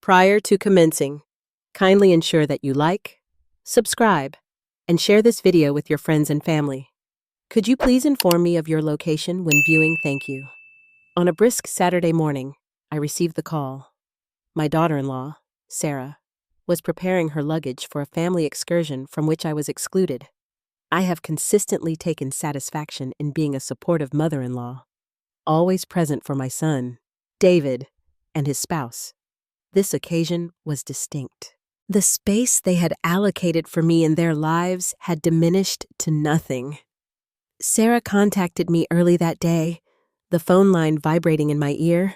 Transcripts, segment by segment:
Prior to commencing, kindly ensure that you like, subscribe, and share this video with your friends and family. Could you please inform me of your location when viewing? Thank you. On a brisk Saturday morning, I received the call. My daughter-in-law, Sarah, was preparing her luggage for a family excursion from which I was excluded. I have consistently taken satisfaction in being a supportive mother-in-law, always present for my son, David, and his spouse. This occasion was distinct. The space they had allocated for me in their lives had diminished to nothing. Sarah contacted me early that day, the phone line vibrating in my ear.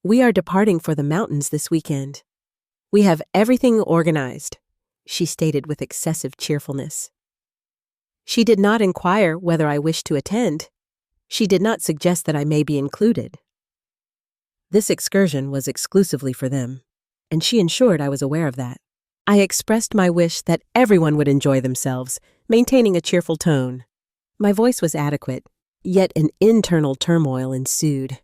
"We are departing for the mountains this weekend. We have everything organized," she stated with excessive cheerfulness. She did not inquire whether I wished to attend. She did not suggest that I may be included. This excursion was exclusively for them, and she ensured I was aware of that. I expressed my wish that everyone would enjoy themselves, maintaining a cheerful tone. My voice was adequate, yet an internal turmoil ensued.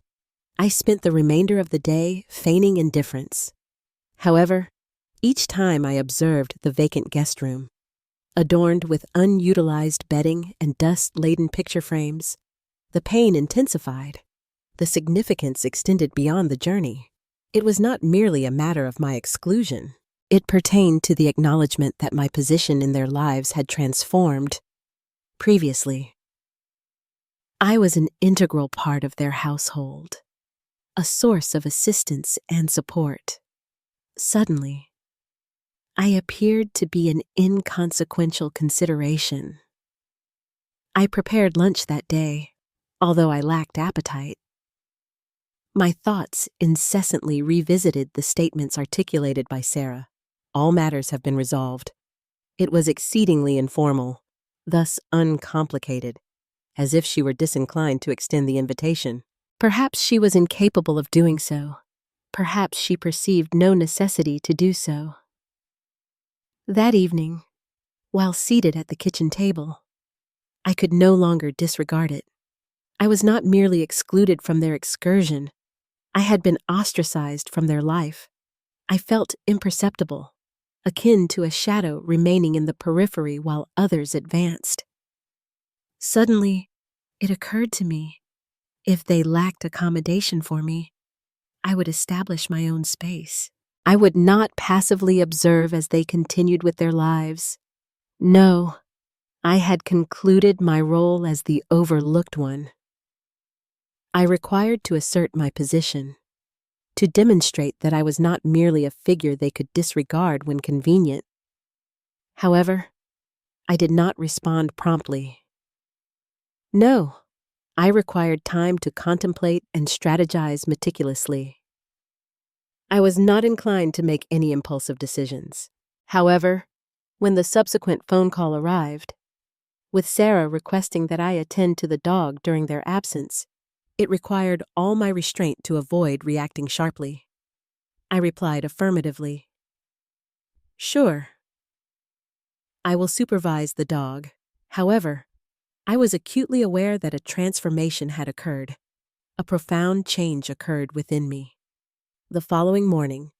I spent the remainder of the day feigning indifference. However, each time I observed the vacant guest room, adorned with unutilized bedding and dust-laden picture frames, the pain intensified. The significance extended beyond the journey. It was not merely a matter of my exclusion. It pertained to the acknowledgement that my position in their lives had transformed. Previously, I was an integral part of their household, a source of assistance and support. Suddenly, I appeared to be an inconsequential consideration. I prepared lunch that day, although I lacked appetite. My thoughts incessantly revisited the statements articulated by Sarah. All matters have been resolved. It was exceedingly informal, thus uncomplicated, as if she were disinclined to extend the invitation. Perhaps she was incapable of doing so. Perhaps she perceived no necessity to do so. That evening, while seated at the kitchen table, I could no longer disregard it. I was not merely excluded from their excursion. I had been ostracized from their life. I felt imperceptible, akin to a shadow remaining in the periphery while others advanced. Suddenly, it occurred to me, if they lacked accommodation for me, I would establish my own space. I would not passively observe as they continued with their lives. No, I had concluded my role as the overlooked one. I required to assert my position, to demonstrate that I was not merely a figure they could disregard when convenient. However, I did not respond promptly. No, I required time to contemplate and strategize meticulously. I was not inclined to make any impulsive decisions. However, when the subsequent phone call arrived, with Sarah requesting that I attend to the dog during their absence, it required all my restraint to avoid reacting sharply. I replied affirmatively. "Sure. I will supervise the dog." However, I was acutely aware that a transformation had occurred. A profound change occurred within me. The following morning,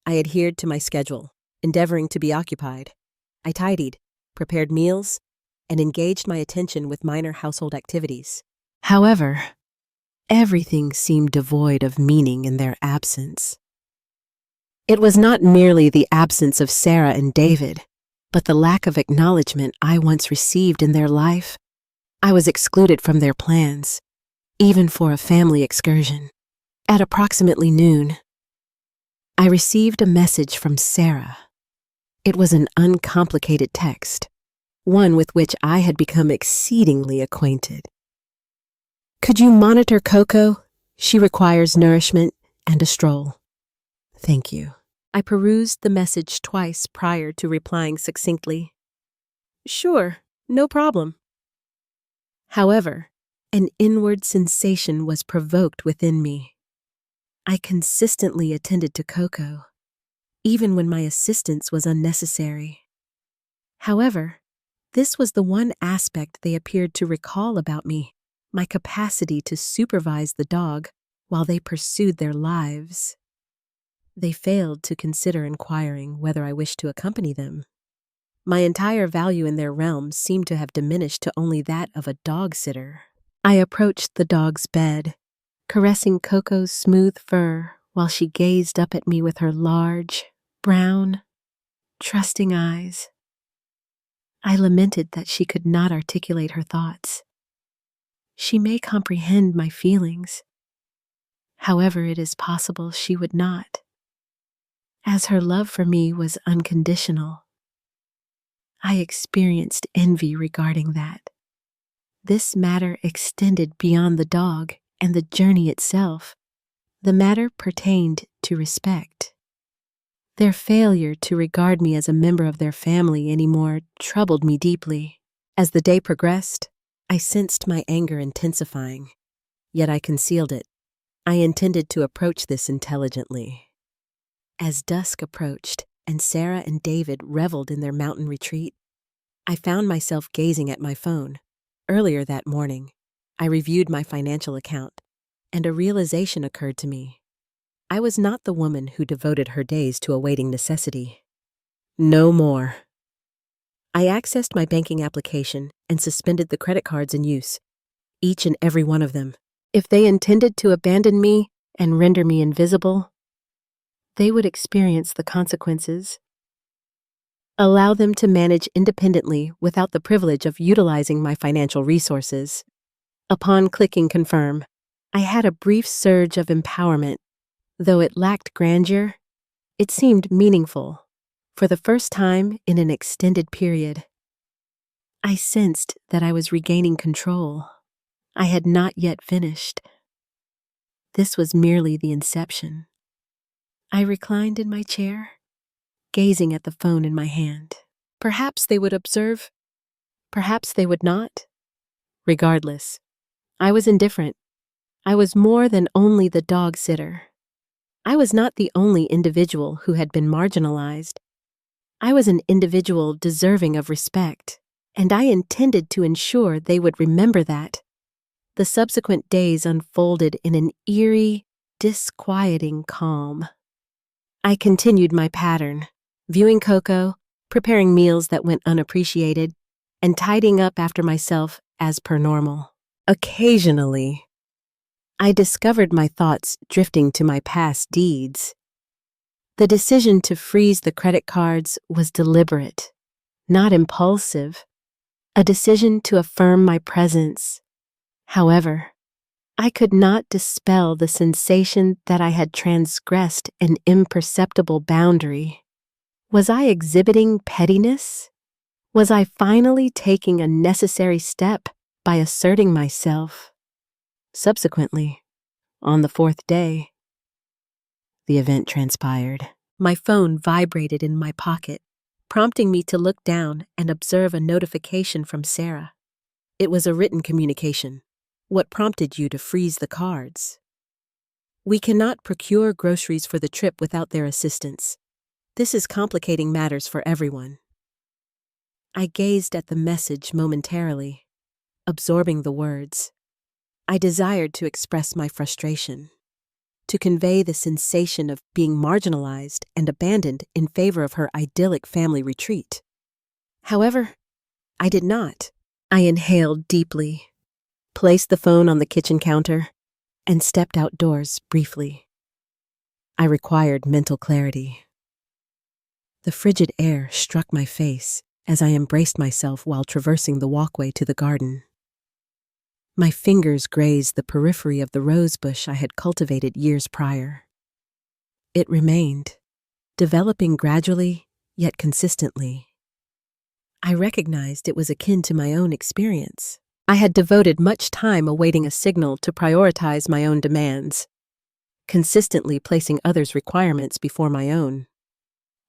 I adhered to my schedule, endeavoring to be occupied. I tidied, prepared meals, and engaged my attention with minor household activities. However, everything seemed devoid of meaning in their absence. It was not merely the absence of Sarah and David, but the lack of acknowledgement I once received in their life. I was excluded from their plans, even for a family excursion. At approximately noon, I received a message from Sarah. It was an uncomplicated text, one with which I had become exceedingly acquainted. "Could you monitor Coco? She requires nourishment and a stroll. Thank you." I perused the message twice prior to replying succinctly. "Sure, no problem." However, an inward sensation was provoked within me. I consistently attended to Coco, even when my assistance was unnecessary. However, this was the one aspect they appeared to recall about me, my capacity to supervise the dog while they pursued their lives. They failed to consider inquiring whether I wished to accompany them. My entire value in their realm seemed to have diminished to only that of a dog sitter. I approached the dog's bed, caressing Coco's smooth fur while she gazed up at me with her large, brown, trusting eyes. I lamented that she could not articulate her thoughts. She may comprehend my feelings. However, it is possible she would not, as her love for me was unconditional. I experienced envy regarding that. This matter extended beyond the dog and the journey itself. The matter pertained to respect. Their failure to regard me as a member of their family anymore troubled me deeply. As the day progressed, I sensed my anger intensifying, yet I concealed it. I intended to approach this intelligently. As dusk approached and Sarah and David reveled in their mountain retreat, I found myself gazing at my phone. Earlier that morning, I reviewed my financial account, and a realization occurred to me. I was not the woman who devoted her days to awaiting necessity. No more. I accessed my banking application and suspended the credit cards in use, each and every one of them. If they intended to abandon me and render me invisible, they would experience the consequences. Allow them to manage independently without the privilege of utilizing my financial resources. Upon clicking confirm, I had a brief surge of empowerment. Though it lacked grandeur, it seemed meaningful. For the first time in an extended period, I sensed that I was regaining control. I had not yet finished. This was merely the inception. I reclined in my chair, gazing at the phone in my hand. Perhaps they would observe, perhaps they would not. Regardless, I was indifferent. I was more than only the dog sitter. I was not the only individual who had been marginalized. I was an individual deserving of respect, and I intended to ensure they would remember that. The subsequent days unfolded in an eerie, disquieting calm. I continued my pattern, viewing Coco, preparing meals that went unappreciated, and tidying up after myself as per normal. Occasionally, I discovered my thoughts drifting to my past deeds. The decision to freeze the credit cards was deliberate, not impulsive, a decision to affirm my presence. However, I could not dispel the sensation that I had transgressed an imperceptible boundary. Was I exhibiting pettiness? Was I finally taking a necessary step by asserting myself? Subsequently, on the fourth day, the event transpired. My phone vibrated in my pocket, prompting me to look down and observe a notification from Sarah. It was a written communication. What prompted you to freeze the cards? We cannot procure groceries for the trip without their assistance. This is complicating matters for everyone. I gazed at the message momentarily, absorbing the words. I desired to express my frustration, to convey the sensation of being marginalized and abandoned in favor of her idyllic family retreat. However, I did not. I inhaled deeply, placed the phone on the kitchen counter, and stepped outdoors briefly. I required mental clarity. The frigid air struck my face as I embraced myself while traversing the walkway to the garden. My fingers grazed the periphery of the rose bush I had cultivated years prior. It remained, developing gradually yet consistently. I recognized it was akin to my own experience. I had devoted much time awaiting a signal to prioritize my own demands, consistently placing others' requirements before my own.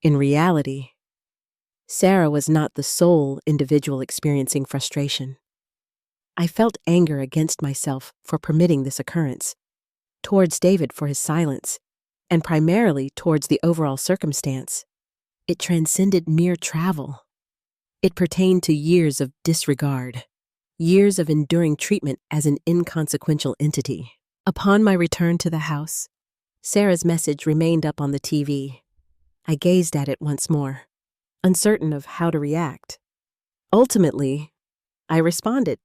In reality, Sarah was not the sole individual experiencing frustration. I felt anger against myself for permitting this occurrence, towards David for his silence, and primarily towards the overall circumstance. It transcended mere travel. It pertained to years of disregard, years of enduring treatment as an inconsequential entity. Upon my return to the house, Sarah's message remained up on the TV. I gazed at it once more, uncertain of how to react. Ultimately, I responded,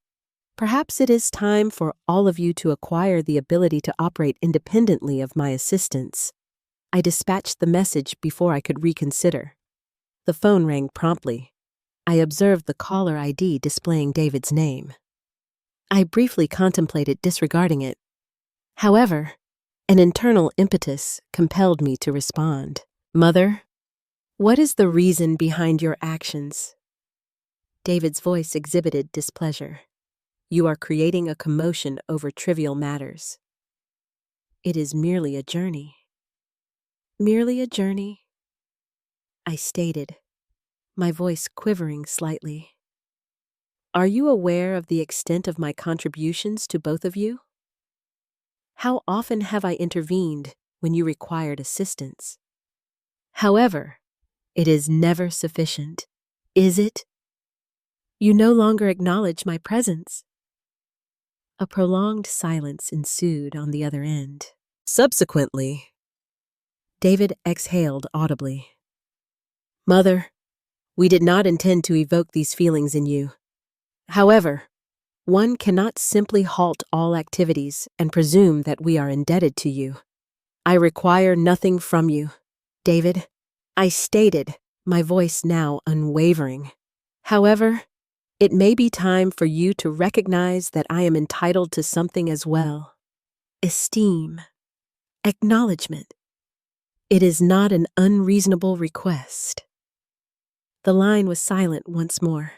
"Perhaps it is time for all of you to acquire the ability to operate independently of my assistance." I dispatched the message before I could reconsider. The phone rang promptly. I observed the caller ID displaying David's name. I briefly contemplated disregarding it. However, an internal impetus compelled me to respond. "Mother, what is the reason behind your actions?" David's voice exhibited displeasure. "You are creating a commotion over trivial matters." "It is merely a journey." "Merely a journey?" I stated, my voice quivering slightly. "Are you aware of the extent of my contributions to both of you? How often have I intervened when you required assistance? However, it is never sufficient, is it? You no longer acknowledge my presence." A prolonged silence ensued on the other end. Subsequently, David exhaled audibly. "Mother, we did not intend to evoke these feelings in you. However, one cannot simply halt all activities and presume that we are indebted to you. I require nothing from you, David," I stated, my voice now unwavering. "However, it may be time for you to recognize that I am entitled to something as well. Esteem. Acknowledgement. It is not an unreasonable request." The line was silent once more.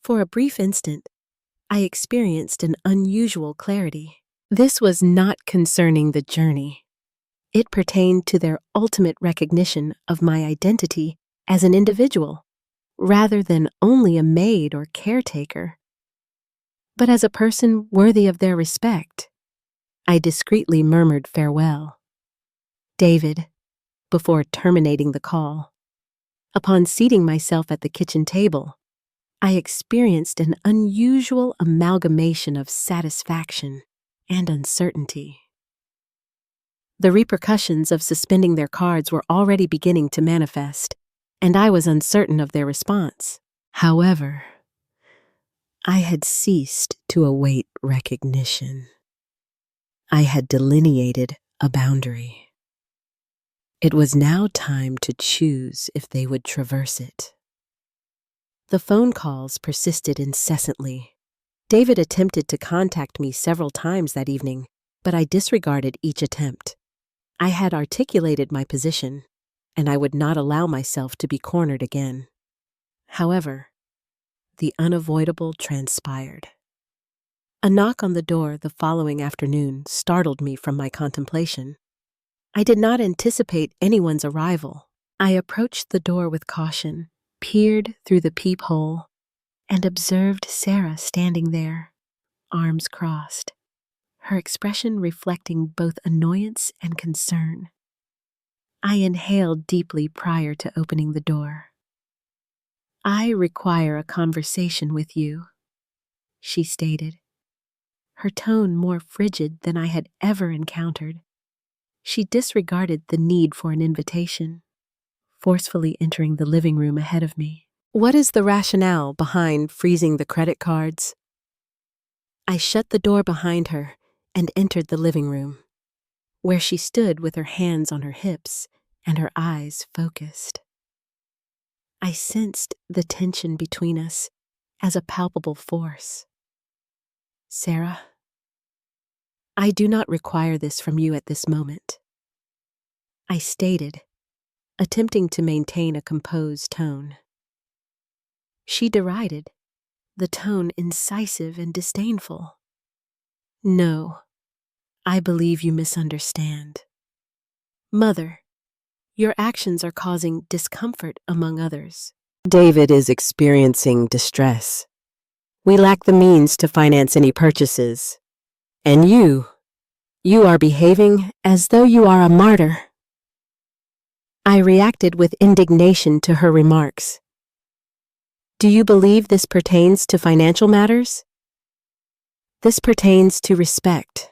For a brief instant, I experienced an unusual clarity. This was not concerning the journey. It pertained to their ultimate recognition of my identity as an individual, rather than only a maid or caretaker, but as a person worthy of their respect. I discreetly murmured farewell. "David," before terminating the call. Upon seating myself at the kitchen table, I experienced an unusual amalgamation of satisfaction and uncertainty. The repercussions of suspending their cards were already beginning to manifest, and I was uncertain of their response. However, I had ceased to await recognition. I had delineated a boundary. It was now time to choose if they would traverse it. The phone calls persisted incessantly. David attempted to contact me several times that evening, but I disregarded each attempt. I had articulated my position, and I would not allow myself to be cornered again. However, the unavoidable transpired. A knock on the door the following afternoon startled me from my contemplation. I did not anticipate anyone's arrival. I approached the door with caution, peered through the peephole, and observed Sarah standing there, arms crossed, her expression reflecting both annoyance and concern. I inhaled deeply prior to opening the door. "I require a conversation with you," she stated, her tone more frigid than I had ever encountered. She disregarded the need for an invitation, forcefully entering the living room ahead of me. "What is the rationale behind freezing the credit cards?" I shut the door behind her and entered the living room, where she stood with her hands on her hips and her eyes focused. I sensed the tension between us as a palpable force. "Sarah, I do not require this from you at this moment," I stated, attempting to maintain a composed tone. She derided, the tone incisive and disdainful. "No, I believe you misunderstand. Mother, your actions are causing discomfort among others. David is experiencing distress. We lack the means to finance any purchases. And you are behaving as though you are a martyr." I reacted with indignation to her remarks. "Do you believe this pertains to financial matters?" "This pertains to respect."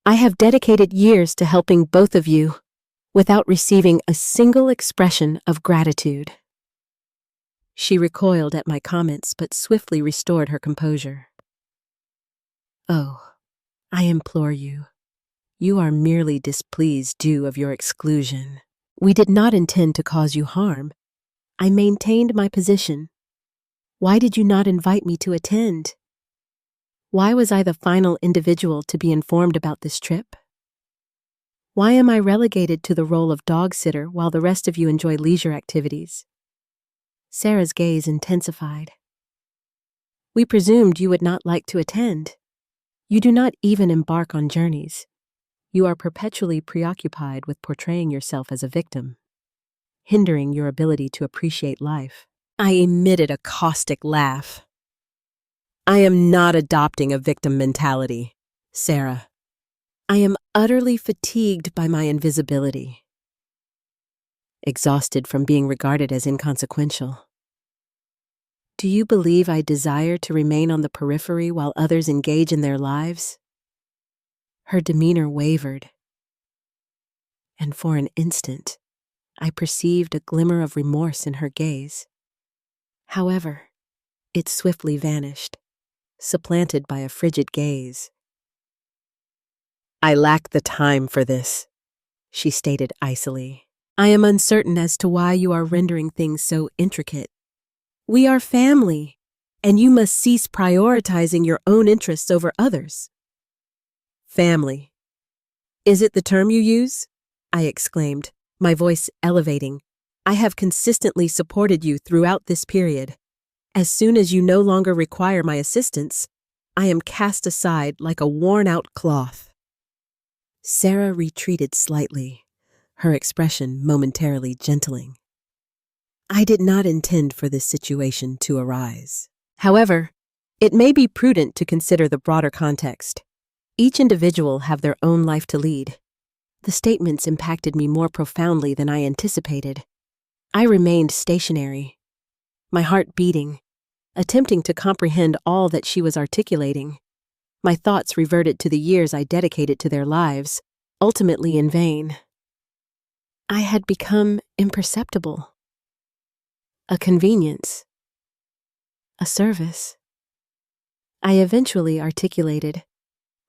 I have dedicated years to helping both of you without receiving a single expression of gratitude. She recoiled at my comments but swiftly restored her composure. Oh, I implore you. You are merely displeased due of your exclusion. We did not intend to cause you harm. I maintained my position. Why did you not invite me to attend? Why was I the final individual to be informed about this trip? Why am I relegated to the role of dog sitter while the rest of you enjoy leisure activities? Sarah's gaze intensified. We presumed you would not like to attend. You do not even embark on journeys. You are perpetually preoccupied with portraying yourself as a victim, hindering your ability to appreciate life. I emitted a caustic laugh. I am not adopting a victim mentality, Sarah. I am utterly fatigued by my invisibility, exhausted from being regarded as inconsequential. Do you believe I desire to remain on the periphery while others engage in their lives? Her demeanor wavered, and for an instant, I perceived a glimmer of remorse in her gaze. However, it swiftly vanished, supplanted by a frigid gaze. I lack the time for this, she stated icily. I am uncertain as to why you are rendering things so intricate. We are family, and you must cease prioritizing your own interests over others. Family. Is it the term you use? I exclaimed, my voice elevating. I have consistently supported you throughout this period. As soon as you no longer require my assistance, I am cast aside like a worn-out cloth. Sarah retreated slightly, her expression momentarily gentling. I did not intend for this situation to arise. However, it may be prudent to consider the broader context. Each individual have their own life to lead. The statements impacted me more profoundly than I anticipated. I remained stationary, my heart beating, attempting to comprehend all that she was articulating. My thoughts reverted to the years I dedicated to their lives, ultimately in vain. I had become imperceptible. A convenience. A service. I eventually articulated,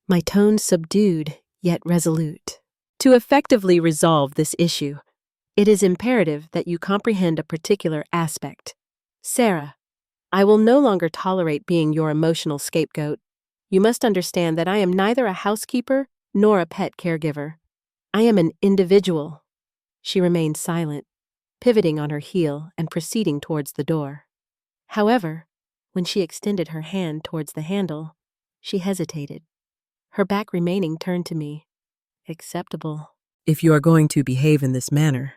my tone subdued yet resolute. To effectively resolve this issue, it is imperative that you comprehend a particular aspect. Sarah, I will no longer tolerate being your emotional scapegoat. You must understand that I am neither a housekeeper nor a pet caregiver. I am an individual. She remained silent, pivoting on her heel and proceeding towards the door. However, when she extended her hand towards the handle, she hesitated, her back remaining turned to me. Acceptable. If you are going to behave in this manner,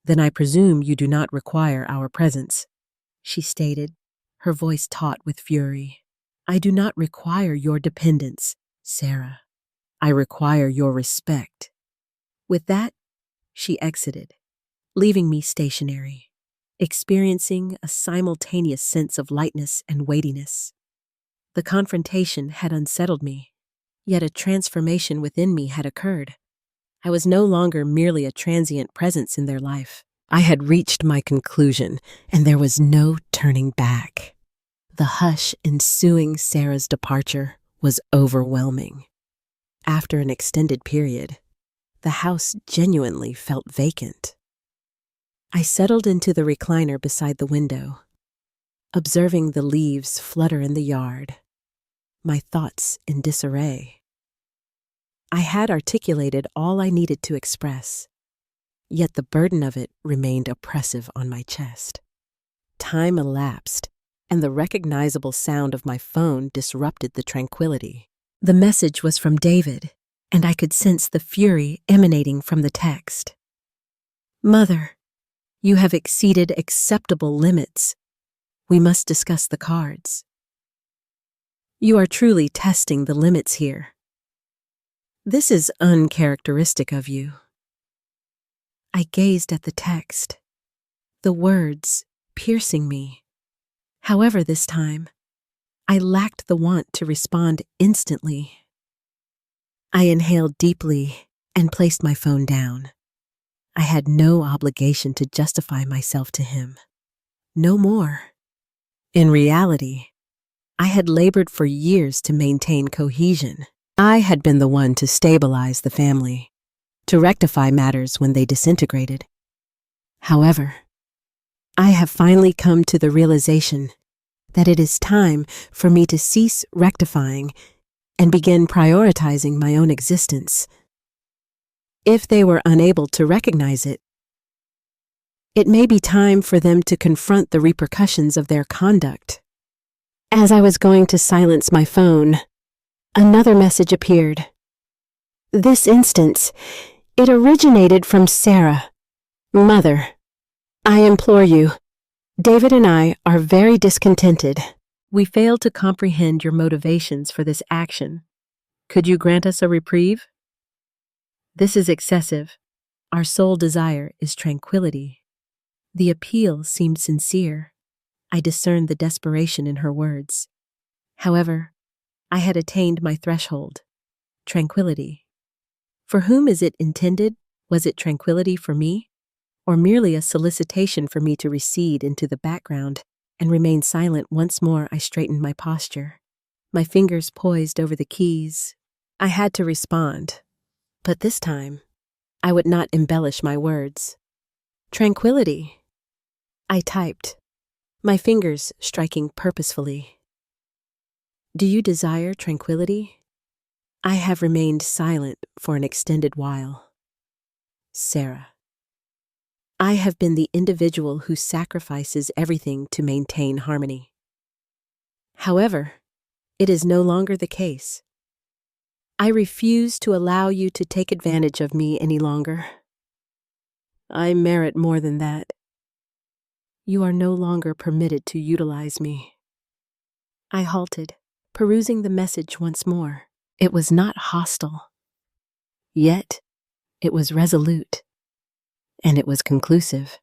then I presume you do not require our presence, she stated, her voice taut with fury. I do not require your dependence, Sarah. I require your respect. With that, she exited, leaving me stationary, experiencing a simultaneous sense of lightness and weightiness. The confrontation had unsettled me, yet a transformation within me had occurred. I was no longer merely a transient presence in their life. I had reached my conclusion, and there was no turning back. The hush ensuing Sarah's departure was overwhelming. After an extended period, the house genuinely felt vacant. I settled into the recliner beside the window, observing the leaves flutter in the yard, my thoughts in disarray. I had articulated all I needed to express, yet the burden of it remained oppressive on my chest. Time elapsed, and the recognizable sound of my phone disrupted the tranquility. The message was from David, and I could sense the fury emanating from the text. Mother, you have exceeded acceptable limits. We must discuss the cards. You are truly testing the limits here. This is uncharacteristic of you. I gazed at the text, the words piercing me. However, this time, I lacked the want to respond instantly. I inhaled deeply and placed my phone down. I had no obligation to justify myself to him. No more. In reality, I had labored for years to maintain cohesion. I had been the one to stabilize the family, to rectify matters when they disintegrated. However, I have finally come to the realization that it is time for me to cease rectifying and begin prioritizing my own existence. If they were unable to recognize it, it may be time for them to confront the repercussions of their conduct. As I was going to silence my phone, another message appeared. This instance, it originated from Sarah. Mother, I implore you, David and I are very discontented. We fail to comprehend your motivations for this action. Could you grant us a reprieve? This is excessive. Our sole desire is tranquility. The appeal seemed sincere. I discerned the desperation in her words. However, I had attained my threshold. Tranquility. For whom is it intended? Was it tranquility for me? Or merely a solicitation for me to recede into the background and remain silent? Once more I straightened my posture, my fingers poised over the keys. I had to respond, but this time I would not embellish my words. Tranquility. I typed, my fingers striking purposefully. Do you desire tranquility? I have remained silent for an extended while. Sarah. I have been the individual who sacrifices everything to maintain harmony. However, it is no longer the case. I refuse to allow you to take advantage of me any longer. I merit more than that. You are no longer permitted to utilize me. I halted, perusing the message once more. It was not hostile. Yet, it was resolute. And it was conclusive.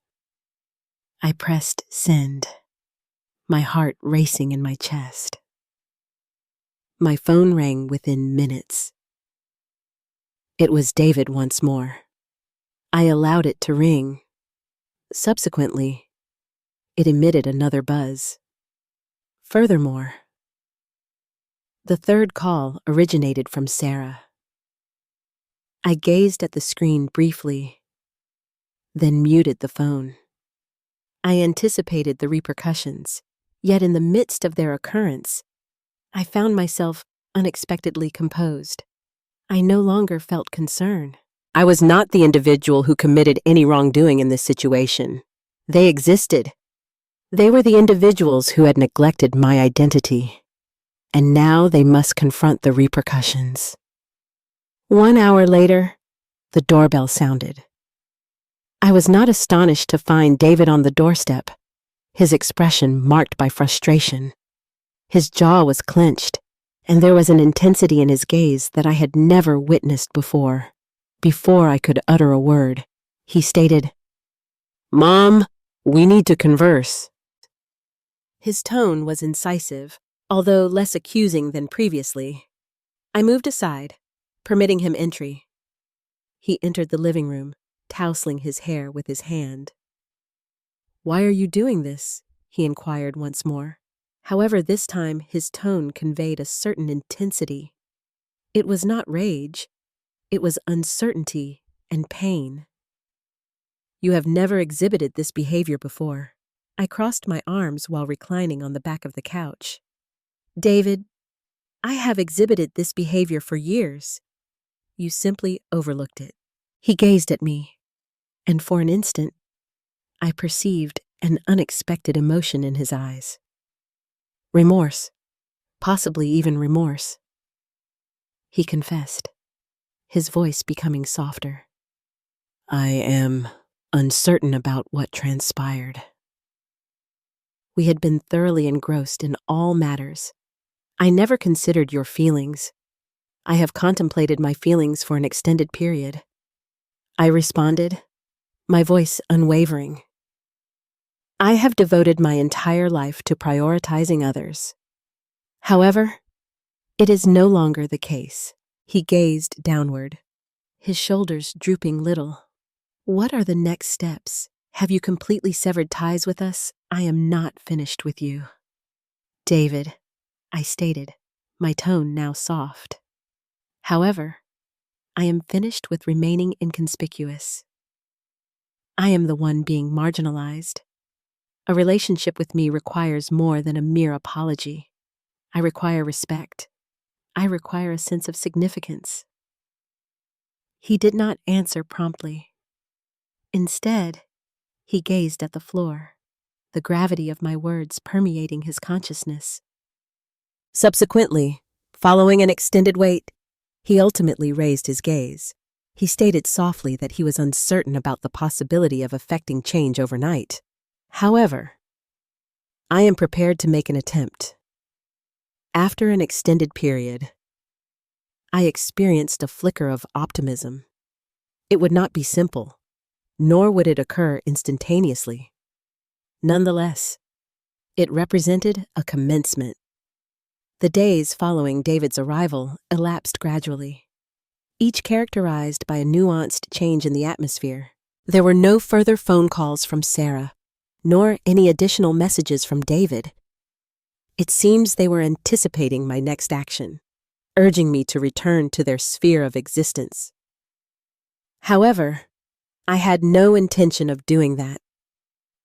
I pressed send, my heart racing in my chest. My phone rang within minutes. It was David once more. I allowed it to ring. Subsequently, it emitted another buzz. Furthermore, the third call originated from Sarah. I gazed at the screen briefly, then muted the phone. I anticipated the repercussions, yet in the midst of their occurrence, I found myself unexpectedly composed. I no longer felt concern. I was not the individual who committed any wrongdoing in this situation. They existed. They were the individuals who had neglected my identity, and now they must confront the repercussions. 1 hour later, the doorbell sounded. I was not astonished to find David on the doorstep, his expression marked by frustration. His jaw was clenched, and there was an intensity in his gaze that I had never witnessed before. Before I could utter a word, he stated, "Mom, we need to converse." His tone was incisive, although less accusing than previously. I moved aside, permitting him entry. He entered the living room, tousling his hair with his hand. "Why are you doing this?" he inquired once more. However, this time his tone conveyed a certain intensity. It was not rage, it was uncertainty and pain. "You have never exhibited this behavior before." I crossed my arms while reclining on the back of the couch. "David, I have exhibited this behavior for years. You simply overlooked it." He gazed at me, and for an instant, I perceived an unexpected emotion in his eyes. Remorse, possibly even remorse. He confessed, his voice becoming softer. "I am uncertain about what transpired." We had been thoroughly engrossed in all matters. "I never considered your feelings. I have contemplated my feelings for an extended period." I responded, my voice unwavering. "I have devoted my entire life to prioritizing others. However, it is no longer the case." He gazed downward, his shoulders drooping little. What are the next steps? Have you completely severed ties with us? I am not finished with you. David, I stated, my tone now soft. However, I am finished with remaining inconspicuous. I am the one being marginalized. A relationship with me requires more than a mere apology. I require respect. I require a sense of significance. He did not answer promptly. Instead, he gazed at the floor, the gravity of my words permeating his consciousness. Subsequently, following an extended wait, he ultimately raised his gaze. He stated softly that he was uncertain about the possibility of effecting change overnight. However, I am prepared to make an attempt. After an extended period, I experienced a flicker of optimism. It would not be simple, nor would it occur instantaneously. Nonetheless, it represented a commencement. The days following David's arrival elapsed gradually, each characterized by a nuanced change in the atmosphere. There were no further phone calls from Sarah, nor any additional messages from David. It seems they were anticipating my next action, urging me to return to their sphere of existence. However, I had no intention of doing that.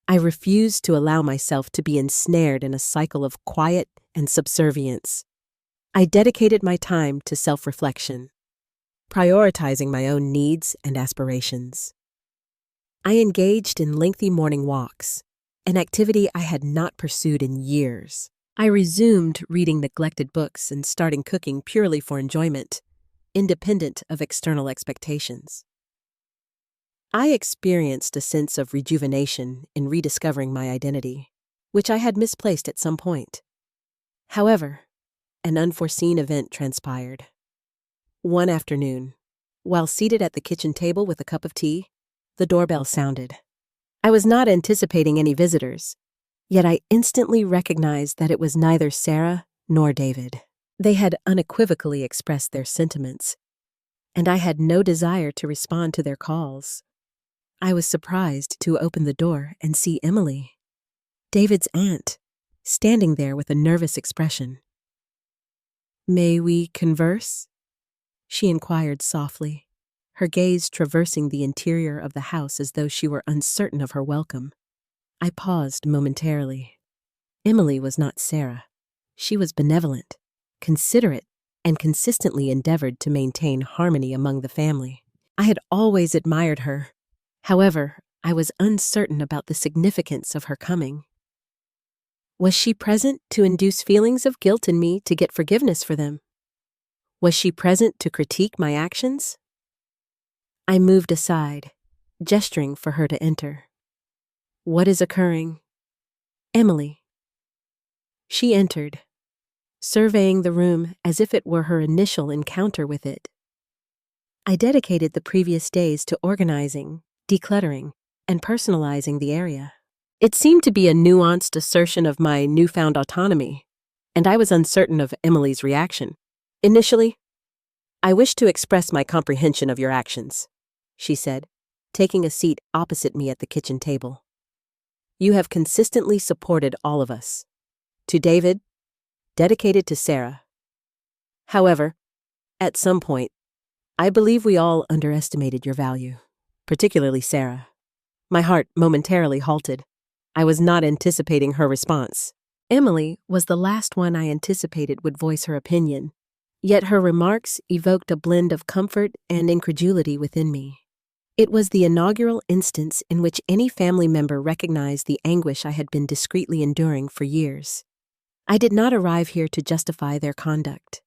I refused to allow myself to be ensnared in a cycle of quiet and subservience. I dedicated my time to self-reflection, prioritizing my own needs and aspirations. I engaged in lengthy morning walks, an activity I had not pursued in years. I resumed reading neglected books and starting cooking purely for enjoyment, independent of external expectations. I experienced a sense of rejuvenation in rediscovering my identity, which I had misplaced at some point. However, an unforeseen event transpired. One afternoon, while seated at the kitchen table with a cup of tea, the doorbell sounded. I was not anticipating any visitors, yet I instantly recognized that it was neither Sarah nor David. They had unequivocally expressed their sentiments, and I had no desire to respond to their calls. I was surprised to open the door and see Emily, David's aunt, standing there with a nervous expression. "May we converse?" she inquired softly, her gaze traversing the interior of the house as though she were uncertain of her welcome. I paused momentarily. Emily was not Sarah. She was benevolent, considerate, and consistently endeavored to maintain harmony among the family. I had always admired her. However, I was uncertain about the significance of her coming. Was she present to induce feelings of guilt in me to get forgiveness for them? Was she present to critique my actions? I moved aside, gesturing for her to enter. "What is occurring?" "Emily." She entered, surveying the room as if it were her initial encounter with it. I dedicated the previous days to organizing, decluttering, and personalizing the area. It seemed to be a nuanced assertion of my newfound autonomy, and I was uncertain of Emily's reaction. "Initially, I wish to express my comprehension of your actions," she said, taking a seat opposite me at the kitchen table. "You have consistently supported all of us. To David, dedicated to Sarah. However, at some point, I believe we all underestimated your value, particularly Sarah." My heart momentarily halted. I was not anticipating her response. Emily was the last one I anticipated would voice her opinion, yet her remarks evoked a blend of comfort and incredulity within me. It was the inaugural instance in which any family member recognized the anguish I had been discreetly enduring for years. "I did not arrive here to justify their conduct,"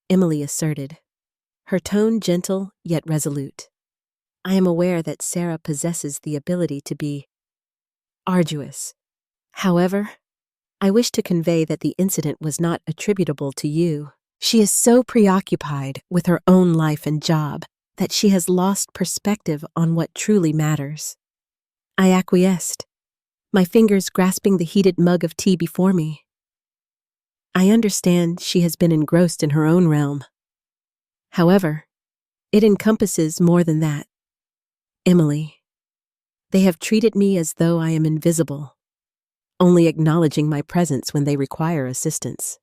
Emily asserted, her tone gentle yet resolute. "I am aware that Sarah possesses the ability to be arduous. However, I wish to convey that the incident was not attributable to you. She is so preoccupied with her own life and job that she has lost perspective on what truly matters." I acquiesced, my fingers grasping the heated mug of tea before me. "I understand she has been engrossed in her own realm. However, it encompasses more than that. Emily, they have treated me as though I am invisible, only acknowledging my presence when they require assistance.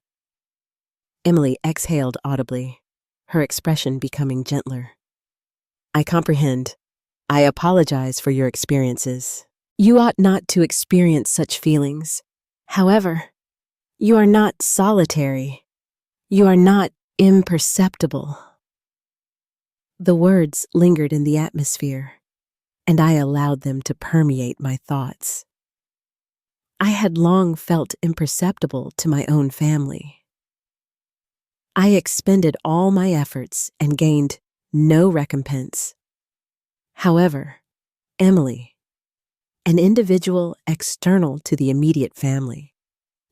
Emily exhaled audibly, her expression becoming gentler. I comprehend. I apologize for your experiences. You ought not to experience such feelings. However, you are not solitary. You are not imperceptible. The words lingered in the atmosphere, and I allowed them to permeate my thoughts. I had long felt imperceptible to my own family. I expended all my efforts and gained no recompense. However, Emily, an individual external to the immediate family,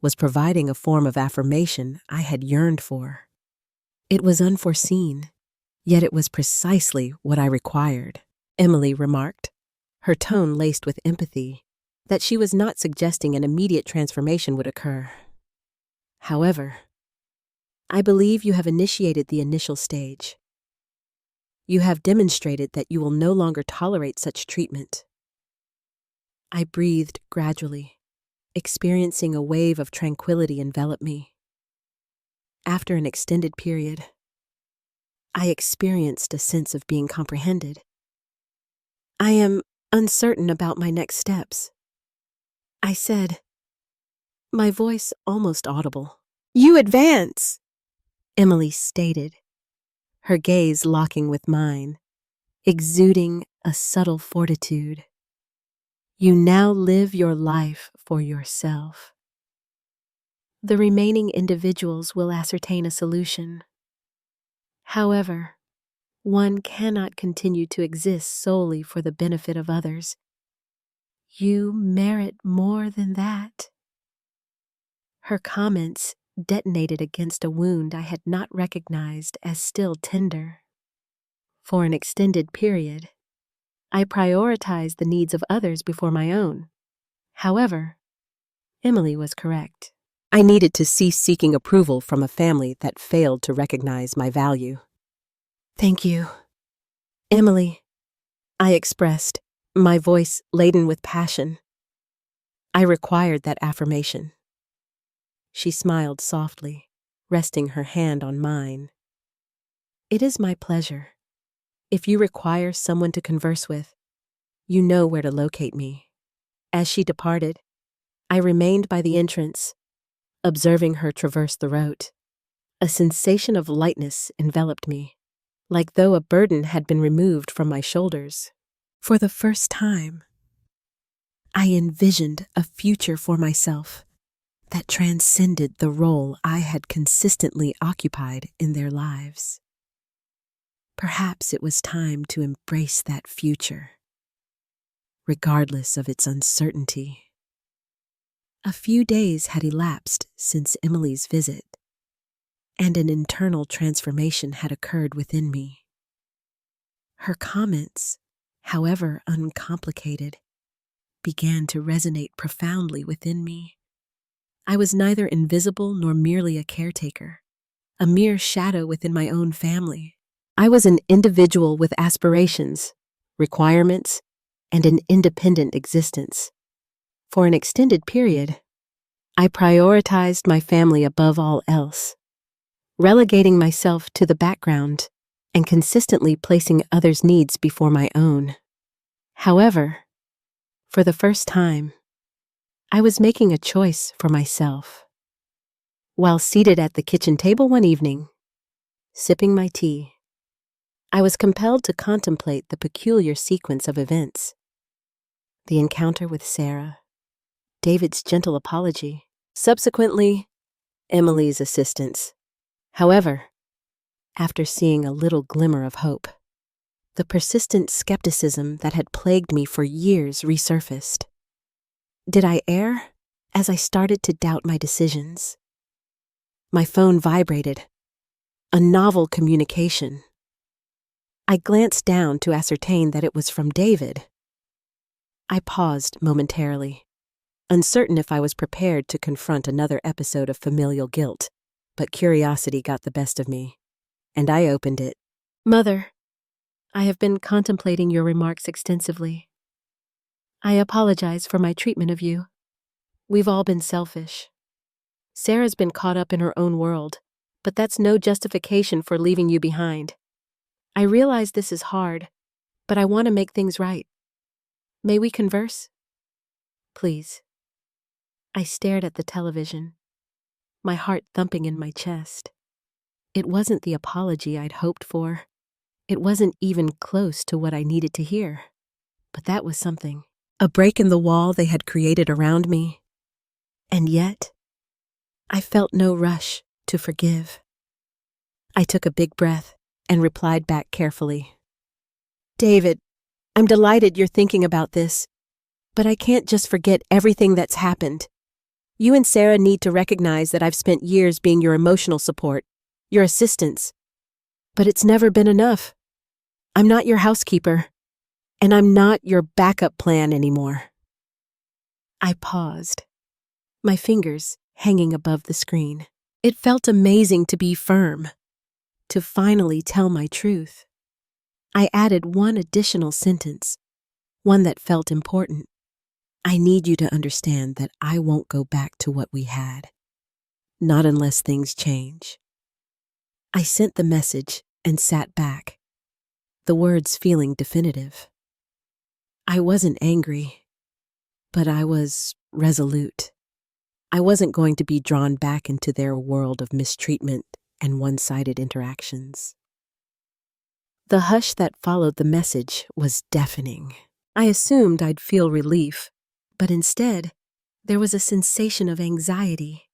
was providing a form of affirmation I had yearned for. It was unforeseen, yet it was precisely what I required, Emily remarked, her tone laced with empathy, that she was not suggesting an immediate transformation would occur. However, I believe you have initiated the initial stage. You have demonstrated that you will no longer tolerate such treatment. I breathed gradually, experiencing a wave of tranquility envelop me. After an extended period, I experienced a sense of being comprehended. I am uncertain about my next steps, I said, my voice almost audible. You advance, Emily stated, her gaze locking with mine, exuding a subtle fortitude. You now live your life for yourself. The remaining individuals will ascertain a solution. However, one cannot continue to exist solely for the benefit of others. You merit more than that. Her comments detonated against a wound I had not recognized as still tender. For an extended period, I prioritized the needs of others before my own. However, Emily was correct. I needed to cease seeking approval from a family that failed to recognize my value. Thank you, Emily, I expressed, my voice laden with passion. I required that affirmation. She smiled softly, resting her hand on mine. It is my pleasure. If you require someone to converse with, you know where to locate me. As she departed, I remained by the entrance, observing her traverse the road. A sensation of lightness enveloped me, like though a burden had been removed from my shoulders. For the first time, I envisioned a future for myself that transcended the role I had consistently occupied in their lives. Perhaps it was time to embrace that future, regardless of its uncertainty. A few days had elapsed since Emily's visit, and an internal transformation had occurred within me. Her comments, however uncomplicated, began to resonate profoundly within me. I was neither invisible nor merely a caretaker, a mere shadow within my own family. I was an individual with aspirations, requirements, and an independent existence. For an extended period, I prioritized my family above all else, relegating myself to the background and consistently placing others' needs before my own. However, for the first time, I was making a choice for myself. While seated at the kitchen table one evening, sipping my tea, I was compelled to contemplate the peculiar sequence of events. The encounter with Sarah, David's gentle apology, subsequently, Emily's assistance. However, after seeing a little glimmer of hope, the persistent skepticism that had plagued me for years resurfaced. Did I err as I started to doubt my decisions? My phone vibrated. A novel communication. I glanced down to ascertain that it was from David. I paused momentarily, uncertain if I was prepared to confront another episode of familial guilt, but curiosity got the best of me, and I opened it. Mother, I have been contemplating your remarks extensively. I apologize for my treatment of you. We've all been selfish. Sarah's been caught up in her own world, but that's no justification for leaving you behind. I realize this is hard, but I want to make things right. May we converse? Please. I stared at the television, my heart thumping in my chest. It wasn't the apology I'd hoped for. It wasn't even close to what I needed to hear. But that was something. A break in the wall they had created around me. And yet, I felt no rush to forgive. I took a big breath and replied back carefully. David, I'm delighted you're thinking about this, but I can't just forget everything that's happened. You and Sarah need to recognize that I've spent years being your emotional support, your assistance. But it's never been enough. I'm not your housekeeper, and I'm not your backup plan anymore. I paused, my fingers hanging above the screen. It felt amazing to be firm, to finally tell my truth. I added one additional sentence, one that felt important. I need you to understand that I won't go back to what we had. Not unless things change. I sent the message and sat back, the words feeling definitive. I wasn't angry, but I was resolute. I wasn't going to be drawn back into their world of mistreatment and one-sided interactions. The hush that followed the message was deafening. I assumed I'd feel relief, but instead, there was a sensation of anxiety.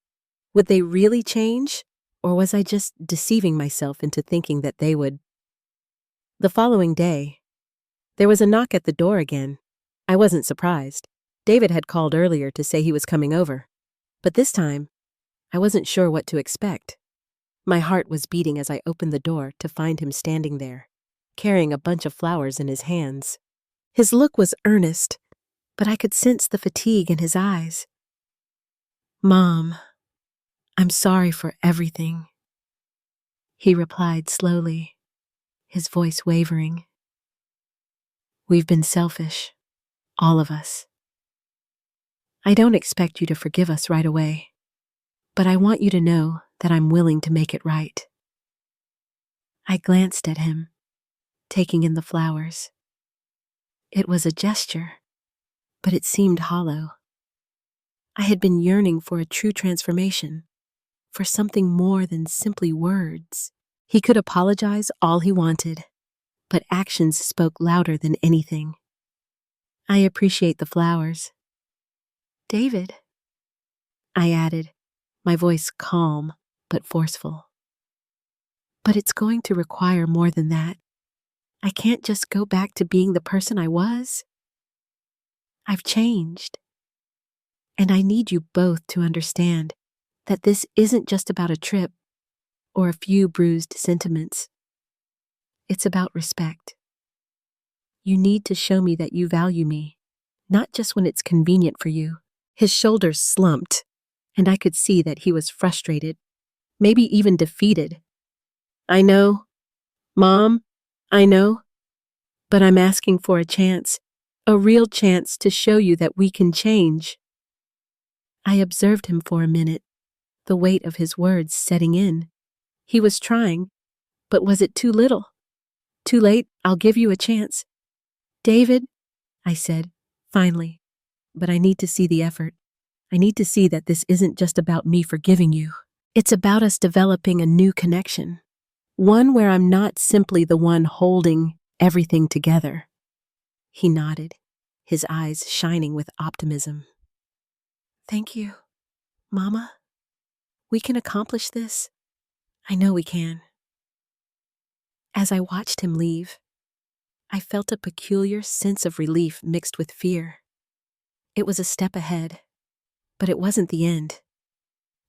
Would they really change, or was I just deceiving myself into thinking that they would? The following day, there was a knock at the door again. I wasn't surprised. David had called earlier to say he was coming over. But this time, I wasn't sure what to expect. My heart was beating as I opened the door to find him standing there, carrying a bunch of flowers in his hands. His look was earnest, but I could sense the fatigue in his eyes. Mom, I'm sorry for everything, he replied slowly, his voice wavering. We've been selfish, all of us. I don't expect you to forgive us right away, but I want you to know that I'm willing to make it right. I glanced at him, taking in the flowers. It was a gesture, but it seemed hollow. I had been yearning for a true transformation, for something more than simply words. He could apologize all he wanted, but actions spoke louder than anything. I appreciate the flowers. David, I added, my voice calm but forceful. But it's going to require more than that. I can't just go back to being the person I was. I've changed. And I need you both to understand that this isn't just about a trip or a few bruised sentiments. It's about respect. You need to show me that you value me, not just when it's convenient for you. His shoulders slumped, and I could see that he was frustrated, maybe even defeated. I know, Mom, I know, but I'm asking for a chance, a real chance to show you that we can change. I observed him for a minute, the weight of his words setting in. He was trying, but was it too little? Too late, I'll give you a chance. David, I said, finally, but I need to see the effort. I need to see that this isn't just about me forgiving you. It's about us developing a new connection, one where I'm not simply the one holding everything together. He nodded, his eyes shining with optimism. Thank you, Mama. We can accomplish this. I know we can. As I watched him leave, I felt a peculiar sense of relief mixed with fear. It was a step ahead, but it wasn't the end.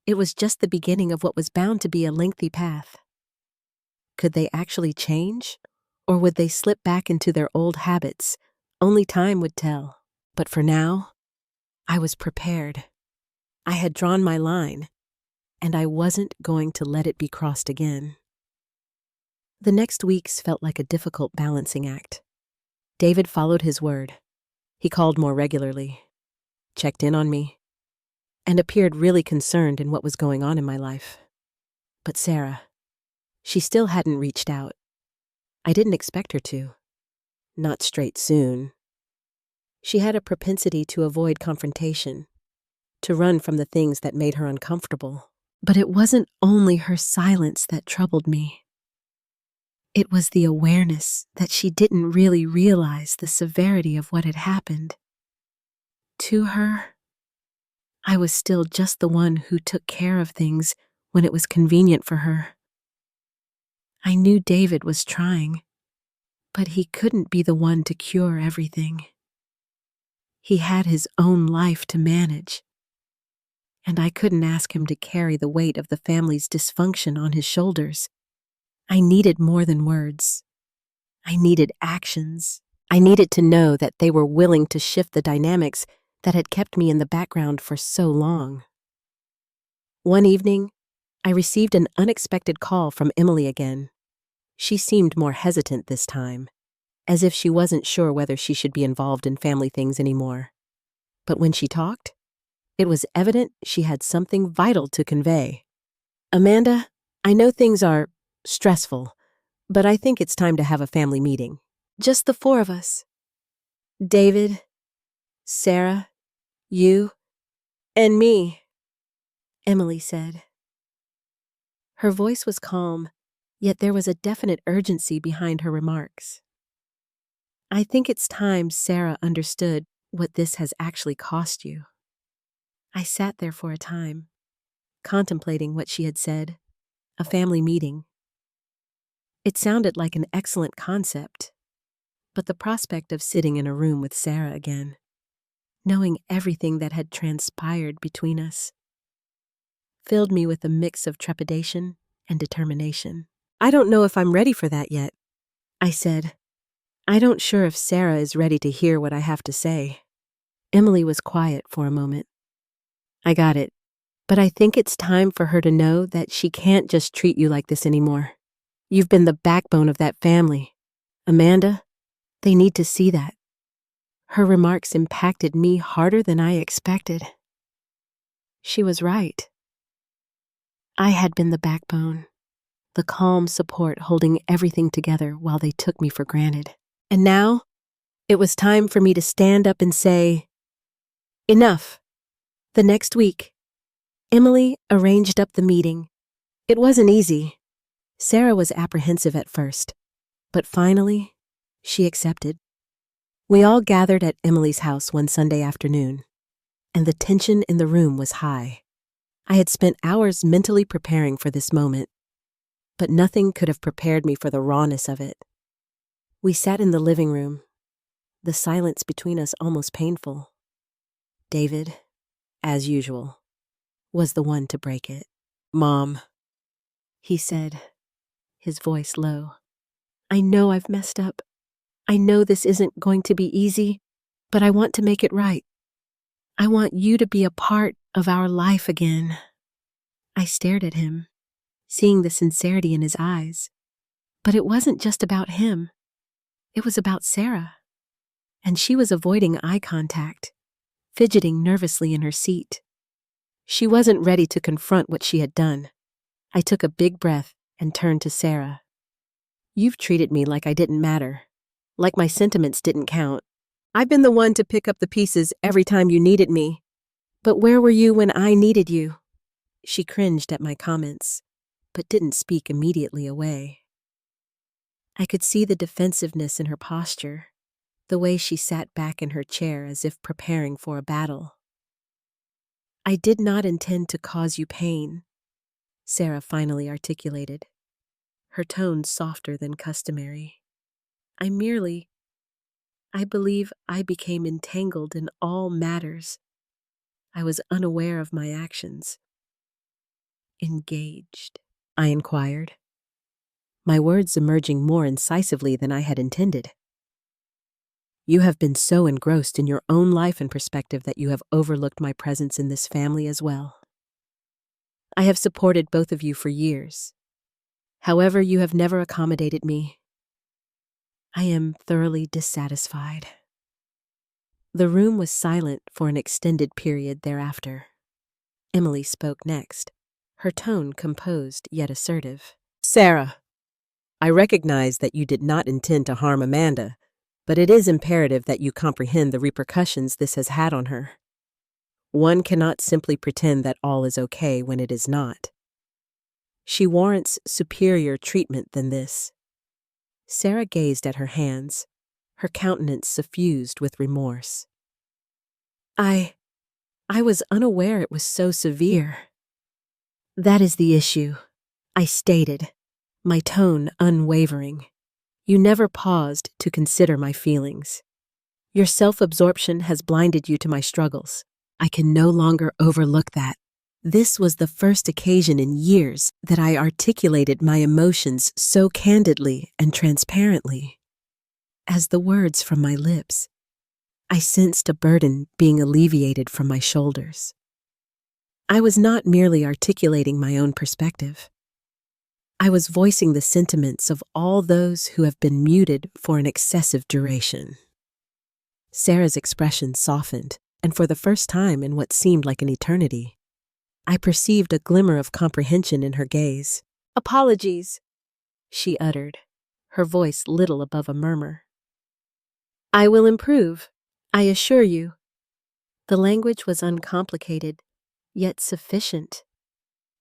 It was just the beginning of what was bound to be a lengthy path. Could they actually change, or would they slip back into their old habits? Only time would tell. But for now, I was prepared. I had drawn my line, and I wasn't going to let it be crossed again. The next weeks felt like a difficult balancing act. David followed his word. He called more regularly, checked in on me, and appeared really concerned in what was going on in my life. But Sarah, she still hadn't reached out. I didn't expect her to. Not straight soon. She had a propensity to avoid confrontation, to run from the things that made her uncomfortable. But it wasn't only her silence that troubled me. It was the awareness that she didn't really realize the severity of what had happened. To her, I was still just the one who took care of things when it was convenient for her. I knew David was trying, but he couldn't be the one to cure everything. He had his own life to manage, and I couldn't ask him to carry the weight of the family's dysfunction on his shoulders. I needed more than words. I needed actions. I needed to know that they were willing to shift the dynamics that had kept me in the background for so long. One evening, I received an unexpected call from Emily again. She seemed more hesitant this time, as if she wasn't sure whether she should be involved in family things anymore. But when she talked, it was evident she had something vital to convey. "Amanda, I know things are stressful, but I think it's time to have a family meeting. Just the four of us. David, Sarah, you, and me," Emily said. Her voice was calm, yet there was a definite urgency behind her remarks. "I think it's time Sarah understood what this has actually cost you." I sat there for a time, contemplating what she had said. A family meeting. It sounded like an excellent concept, but the prospect of sitting in a room with Sarah again, knowing everything that had transpired between us, filled me with a mix of trepidation and determination. "I don't know if I'm ready for that yet," I said. "I don't sure if Sarah is ready to hear what I have to say." Emily was quiet for a moment. "I got it, but I think it's time for her to know that she can't just treat you like this anymore. You've been the backbone of that family. Amanda, they need to see that." Her remarks impacted me harder than I expected. She was right. I had been the backbone, the calm support holding everything together while they took me for granted. And now, it was time for me to stand up and say, "Enough." The next week, Emily arranged up the meeting. It wasn't easy. Sarah was apprehensive at first, but finally, she accepted. We all gathered at Emily's house one Sunday afternoon, and the tension in the room was high. I had spent hours mentally preparing for this moment, but nothing could have prepared me for the rawness of it. We sat in the living room, the silence between us almost painful. David, as usual, was the one to break it. "Mom," he said, his voice low. "I know I've messed up. I know this isn't going to be easy, but I want to make it right. I want you to be a part of our life again." I stared at him, seeing the sincerity in his eyes. But it wasn't just about him. It was about Sarah. And she was avoiding eye contact, fidgeting nervously in her seat. She wasn't ready to confront what she had done. I took a big breath and turned to Sarah. "You've treated me like I didn't matter, like my sentiments didn't count. I've been the one to pick up the pieces every time you needed me. But where were you when I needed you?" She cringed at my comments, but didn't speak immediately away. I could see the defensiveness in her posture, the way she sat back in her chair as if preparing for a battle. "I did not intend to cause you pain," Sarah finally articulated, her tone softer than customary. I believe I became entangled in all matters. I was unaware of my actions." "Engaged?" I inquired, my words emerging more incisively than I had intended. "You have been so engrossed in your own life and perspective that you have overlooked my presence in this family as well. I have supported both of you for years, However, you have never accommodated me. I am thoroughly dissatisfied." The room was silent for an extended period thereafter. Emily spoke next, her tone composed yet assertive. "Sarah, I recognize that you did not intend to harm Amanda, but it is imperative that you comprehend the repercussions this has had on her. One cannot simply pretend that all is okay when it is not. She warrants superior treatment than this." Sarah gazed at her hands, her countenance suffused with remorse. I was unaware it was so severe." "That is the issue," I stated, my tone unwavering. "You never paused to consider my feelings. Your self-absorption has blinded you to my struggles. I can no longer overlook that. This was the first occasion in years that I articulated my emotions so candidly and transparently. As the words from my lips, I sensed a burden being alleviated from my shoulders. I was not merely articulating my own perspective. I was voicing the sentiments of all those who have been muted for an excessive duration. Sarah's expression softened, and for the first time in what seemed like an eternity, I perceived a glimmer of comprehension in her gaze. "Apologies," she uttered, her voice little above a murmur. "I will improve, I assure you." The language was uncomplicated, yet sufficient.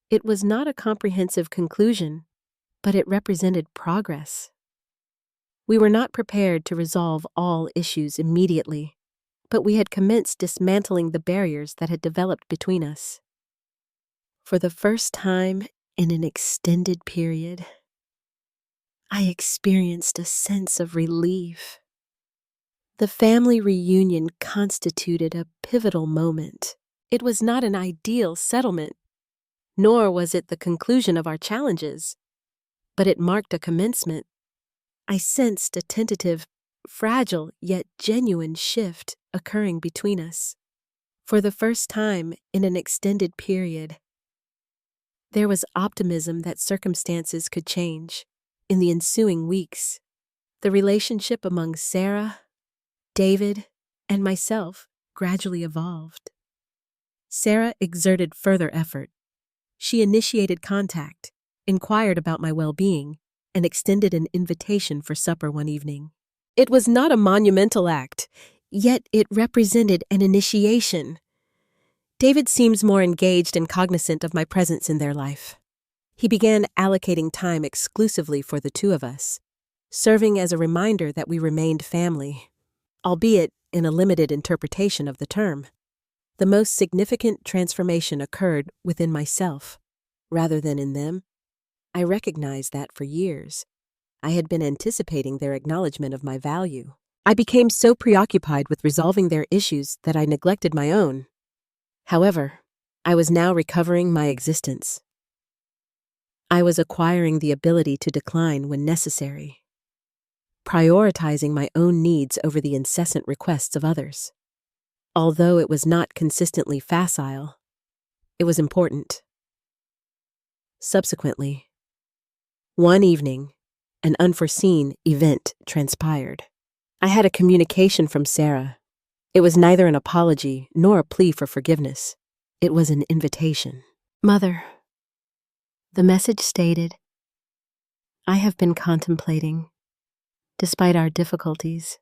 It was not a comprehensive conclusion, but it represented progress. We were not prepared to resolve all issues immediately, but we had commenced dismantling the barriers that had developed between us. For the first time in an extended period, I experienced a sense of relief. The family reunion constituted a pivotal moment. It was not an ideal settlement, nor was it the conclusion of our challenges, but it marked a commencement. I sensed a tentative, fragile yet genuine shift occurring between us. For the first time in an extended period, there was optimism that circumstances could change. In the ensuing weeks, the relationship among Sarah, David, and myself gradually evolved. Sarah exerted further effort. She initiated contact, inquired about my well-being, and extended an invitation for supper one evening. It was not a monumental act, yet it represented an initiation. David seems more engaged and cognizant of my presence in their life. He began allocating time exclusively for the two of us, serving as a reminder that we remained family, albeit in a limited interpretation of the term. The most significant transformation occurred within myself, rather than in them. I recognized that for years, I had been anticipating their acknowledgement of my value. I became so preoccupied with resolving their issues that I neglected my own. However, I was now recovering my existence. I was acquiring the ability to decline when necessary, prioritizing my own needs over the incessant requests of others. Although it was not consistently facile, it was important. Subsequently, one evening, an unforeseen event transpired. I had a communication from Sarah. It was neither an apology nor a plea for forgiveness. It was an invitation. "Mother," the message stated, "I have been contemplating, despite our difficulties.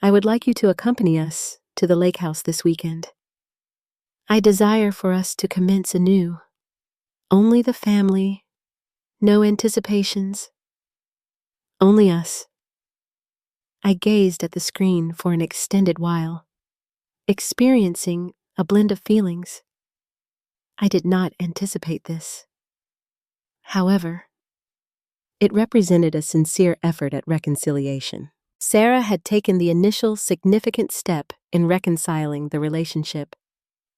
I would like you to accompany us to the lake house this weekend. I desire for us to commence anew. Only the family, no anticipations. Only us." I gazed at the screen for an extended while, experiencing a blend of feelings. I did not anticipate this. However, it represented a sincere effort at reconciliation. Sarah had taken the initial significant step in reconciling the relationship,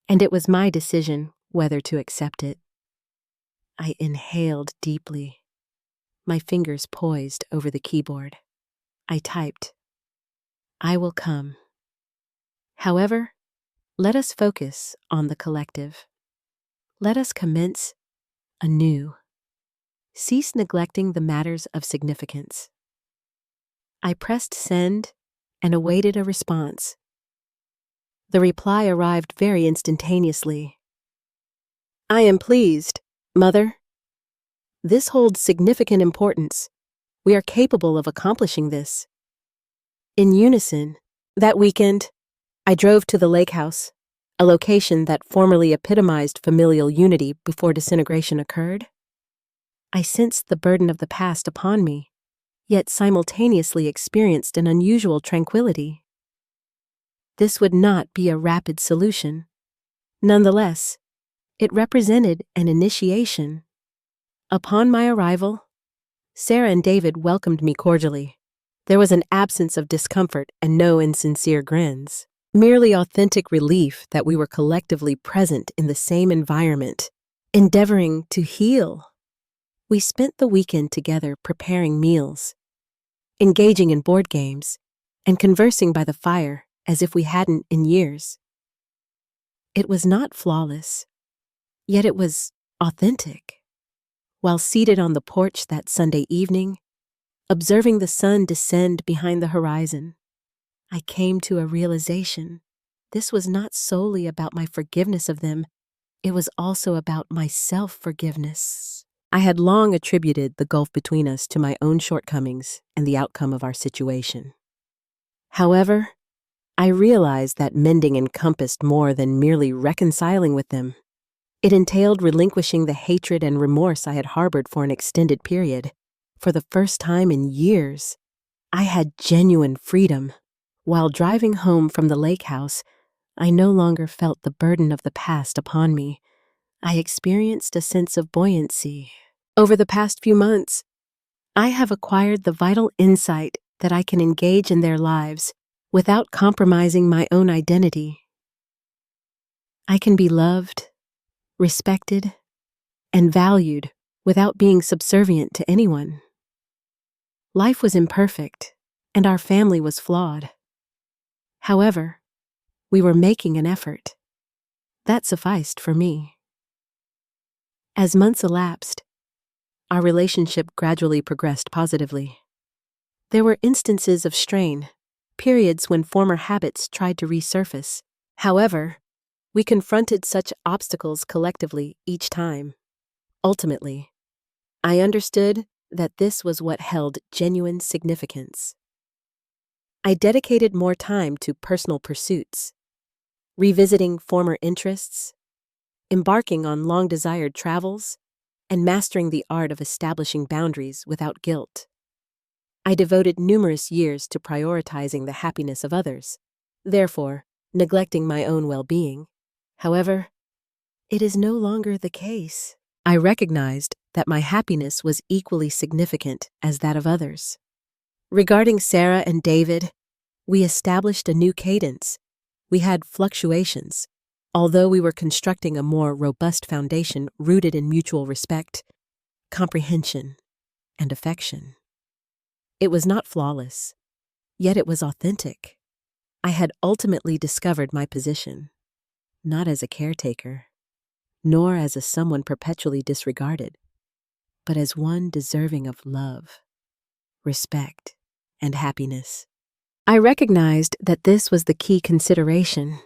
and it was my decision whether to accept it. I inhaled deeply, my fingers poised over the keyboard. I typed, "I will come. However, let us focus on the collective. Let us commence anew." Cease neglecting the matters of significance. I pressed send and awaited a response. The reply arrived very instantaneously. I am pleased, Mother. This holds significant importance. We are capable of accomplishing this. In unison, that weekend, I drove to the lake house, a location that formerly epitomized familial unity before disintegration occurred. I sensed the burden of the past upon me, yet simultaneously experienced an unusual tranquility. This would not be a rapid solution. Nonetheless, it represented an initiation. Upon my arrival, Sarah and David welcomed me cordially. There was an absence of discomfort and no insincere grins, merely authentic relief that we were collectively present in the same environment, endeavoring to heal. We spent the weekend together preparing meals, engaging in board games, and conversing by the fire as if we hadn't in years. It was not flawless, yet it was authentic. While seated on the porch that Sunday evening, observing the sun descend behind the horizon, I came to a realization. This was not solely about my forgiveness of them, it was also about my self-forgiveness. I had long attributed the gulf between us to my own shortcomings and the outcome of our situation. However, I realized that mending encompassed more than merely reconciling with them. It entailed relinquishing the hatred and remorse I had harbored for an extended period. For the first time in years, I had genuine freedom. While driving home from the lake house, I no longer felt the burden of the past upon me. I experienced a sense of buoyancy. Over the past few months, I have acquired the vital insight that I can engage in their lives without compromising my own identity. I can be loved, respected, and valued without being subservient to anyone. Life was imperfect, and our family was flawed. However, we were making an effort. That sufficed for me. As months elapsed, our relationship gradually progressed positively. There were instances of strain, periods when former habits tried to resurface. However, we confronted such obstacles collectively each time. Ultimately, I understood that this was what held genuine significance. I dedicated more time to personal pursuits, revisiting former interests, embarking on long-desired travels, and mastering the art of establishing boundaries without guilt. I devoted numerous years to prioritizing the happiness of others, therefore neglecting my own well-being. However, it is no longer the case. I recognized that my happiness was equally significant as that of others. Regarding Sarah and David, we established a new cadence. We had fluctuations, although we were constructing a more robust foundation rooted in mutual respect, comprehension, and affection. It was not flawless, yet it was authentic. I had ultimately discovered my position, not as a caretaker, nor as a someone perpetually disregarded, but as one deserving of love, respect, and happiness. I recognized that this was the key consideration.